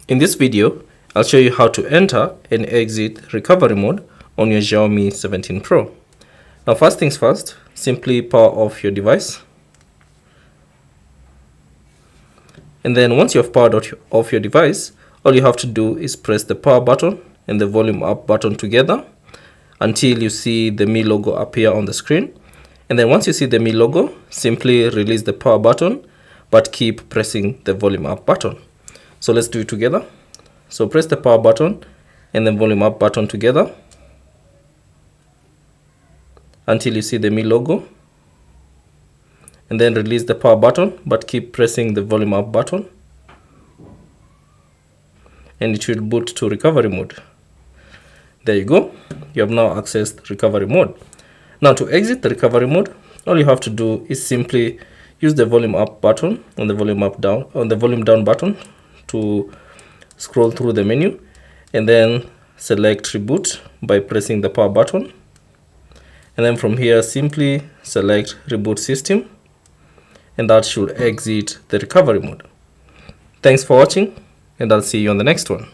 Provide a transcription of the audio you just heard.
In this video, I'll show you how to enter and exit recovery mode on your Xiaomi 17 Pro. Now first things first, simply power off your device. And then once you have powered off your device, all you have to do is press the power button and the volume up button together until you see the Mi logo appear on the screen. And then once you see the Mi logo, simply release the power button, but keep pressing the volume up button. So let's do it together. So press the power button and the volume up button together until you see the Mi logo. And then release the power button, but keep pressing the volume up button. And it will boot to recovery mode. There you go. You have now accessed recovery mode. Now to exit the recovery mode, all you have to do is simply use the volume up button and the volume down button to scroll through the menu, and then select reboot by pressing the power button. And then from here, simply select reboot system, and that should exit the recovery mode. Thanks for watching, and I'll see you on the next one.